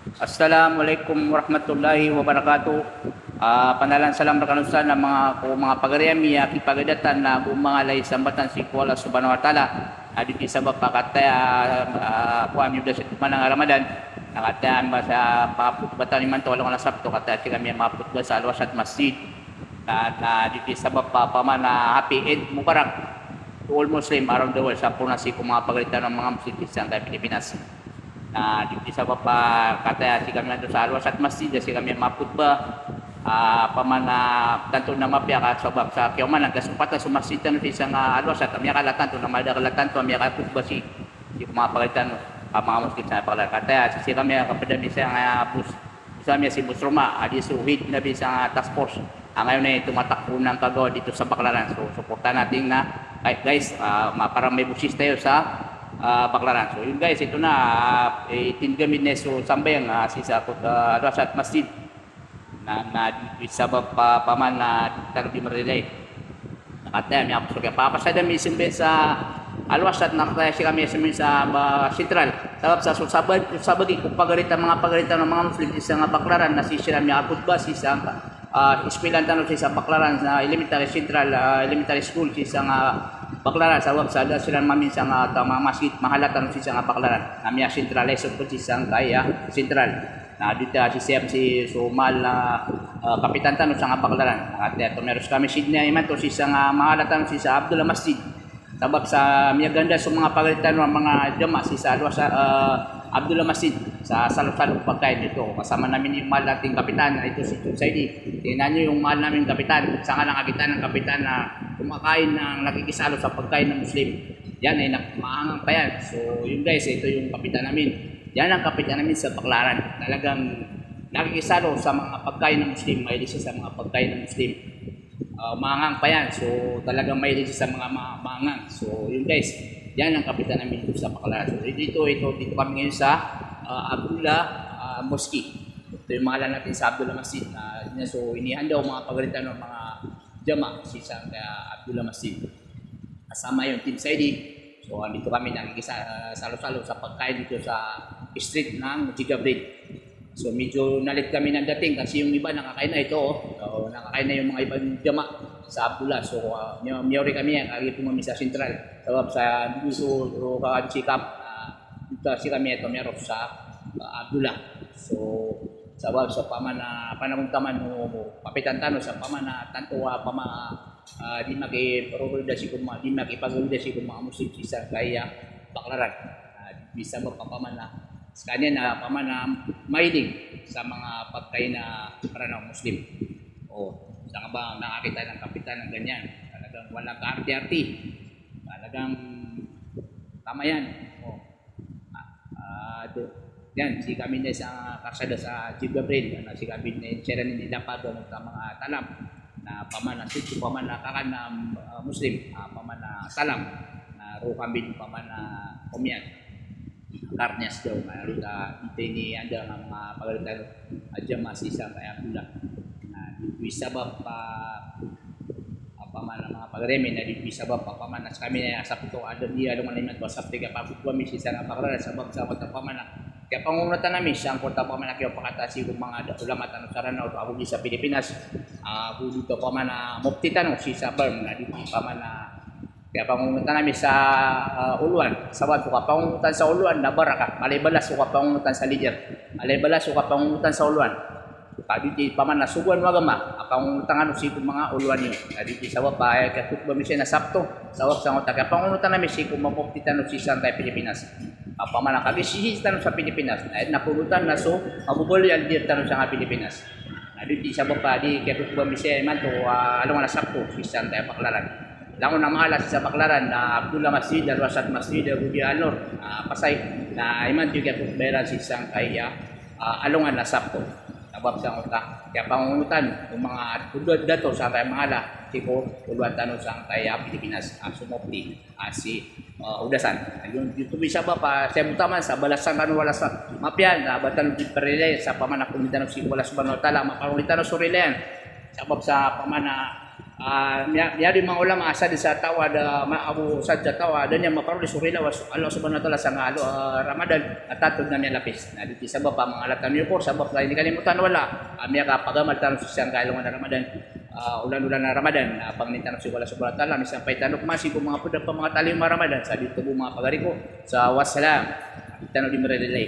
Assalamualaikum warahmatullahi wabarakatuh. Panalan salam berkanusan ng mga pagariyami aking pagadatan na bumangalay sambatan si Kuala Subhanahu wa Ta'ala. Aditi sa bapakataya kuam yung dasit manang Ramadan. Nakataan ba sa paputbatan ni Manto walang Sabto kata si kami maputba sa Al-Wasat Masjid. Na aditi sa paman na Happy Eid Mubarak to all Muslim around the world sa punasi kung mga pagalitan ng mga Muslim sa Pilipinas. Di sa bapa kata si kami nanto sa Al-Wasat Masjid si kami maputba pamana tanto na mapya ka sabab sa kiyaman ang kasupatan sa masjid tan si isang Al-Wasat amya kalatan to na madalatan to amya ka putba si mga pagalitan mga Muslim sa pagalitan kata si kami kapadami sa bus sa amya si Bus Roma adi suhid na bisang task force ngayon na tumatakbo ng kagawa dito sa Baclaran so suportahan natin na guys para may busis tayo sa Baclaran. So yun guys, ito na itingamit na so sambayang si Sakot Al-Wasat Masjid na isabab paman na tarbi marilay. Nakataya niya ako kaya papasada mi simbe sa Al-Wasat nakataya siya kami sa sentral. Sabab sa sabagi kung pagarita mga ng mga Muslim sa Baclaran na si Siram niya akot ba si sa ispilan tanong sa Baclaran sa elementary central elementary school si sa Baclaran sabab sa sila mamin sa mga masjid mahalatan si sa Baclaran namya centralize po si sa kaya central na dito si CMC sumal na kapitan tanong sa Baclaran at ito meron kami Sydney man to si sa mahalatan si sa Abdullah Masjid sabab sa miya ganda sa mga pagalitan ng mga jama si sa Abdullah Masjid sa salong-salong pagkain dito. Kasama namin yung mahal nating kapitan na ito si Tutsaidi. Tingnan nyo yung mahal namin kapitan. Sa nga nangagitan ng kapitan na kumakain ng nakikisalo sa pagkain ng Muslim. Yan ay maangang pa yan. So yun guys, ito yung kapitan namin. Yan ang kapitan namin sa Baclaran. Talagang nakikisalo sa mga pagkain ng Muslim. Mahilig siya sa mga pagkain ng Muslim. Maangang pa yan. So talagang mahilig siya sa mga maangang. So yun guys, yan ang kapitan namin dito sa Baclaran. So dito kami ngayon sa Abdullah Mosque. Ito yung pangalan natin sa Abdullah Masjid. So inihanda mga pagalitan ng mga jama si sa Abdullah Masjid. Kasama yung Team Saidi. So dito kami nakikisalo-salo sa pagkain dito sa street ng Gigabrick. So medyo nalit kami ng dating kasi yung iba nakakain na ito. So, nakakain na yung mga ibang jama sa Abdullah. So miyori kami yan. Kagi po kami sa Central. Sabab sa gusto kakadsikap dito si kami ito meron sa Abdullah. So sabab sa pamana panahon taman mo papitan tano sa pamana tanto di maki-progreda si kuma di maki-pagulda si kuma Muslim sa kaya Baclaran. Bisa mapapamana kanya na pamana mahilig sa mga pagkain na para ng Muslim. Saan ba nakakita ng kapitan ng ganyan? Talagang walang kaarti-arti. Talagang tama yan. Yan, si kami na sa karsada sa Gigabrick, si kami na sira ni Lapado ng mga talam na pamana sityo, pamana kakan na Muslim, pamana salam, na ro kami pamana kumyan. Karnyas daw, mayroon na ito ni anda ng mga pagalitan dyan masisa kaya pula. Bisa ba pamana mga pagremi na bisa ba pamana sa kami na sa puto ada dia luman naman to sa tiga pagkwa misi sa Baclaran sabab sa kota pamana kaya pangungulatan namin sa kota pamana kaya pakatasi kung mga ulama tanong sarana o abuli sa Pilipinas abuli to pamana mukti tanong si sa berm na di pamana kaya pangungulatan namin sa uluan sabab ko pangungulatan sa uluan na baraka malibalas ko pangungulatan sa leader malibalas ko pangungulatan sa uluan di paman na suguan magama apang tangan si mga uluan niyo di sawab pa katuk ba misya na sapto sawab sa ngota ka pangunutan na misi kung mapoptitan si Santa Pilipinas paman na kami sihitan sa Pilipinas na napulutan na so mabubuli ang dirtan sa Pilipinas di sawab pa di katuk ba misya man to along na sapto si Santa Baclaran langon na mahala sa Baclaran na Abdullah Masjid Al-Wasat Masjid Rudi Anor Pasay na iman juga beran si Sang kaya alongan na sapto sabab sa utak kaya pangungutan ng mga tudod dato sa kaya mahala siko uluan tanong sa kaya Pilipinas sumopti si udasan yung dito bisa ba pa sa butaman sa balasan kanu walasan mapyan na batan perele sa pamana kumitan si wala subhanahu wa taala mapangulitan surilen sabab sa pamana Miya di mga ulama asa di sa tawa da maabu sadya tawa dan yang maparuli surila was Allah subhanahu wa taala sa ngalo Ramadan at tatod na miya lapis na di sabab pa mga alatan niyo po sabab lain di kalimutan wala miya ka pagamal tanong sa siyang kailungan na Ramadan ulan-ulan na Ramadan pangnitan sa Allah subhanahu wa taala misang paitanok masi po mga pudak pa mga talim Ramadan sa dito po mga pagari ko sa wassalam tanong di merelay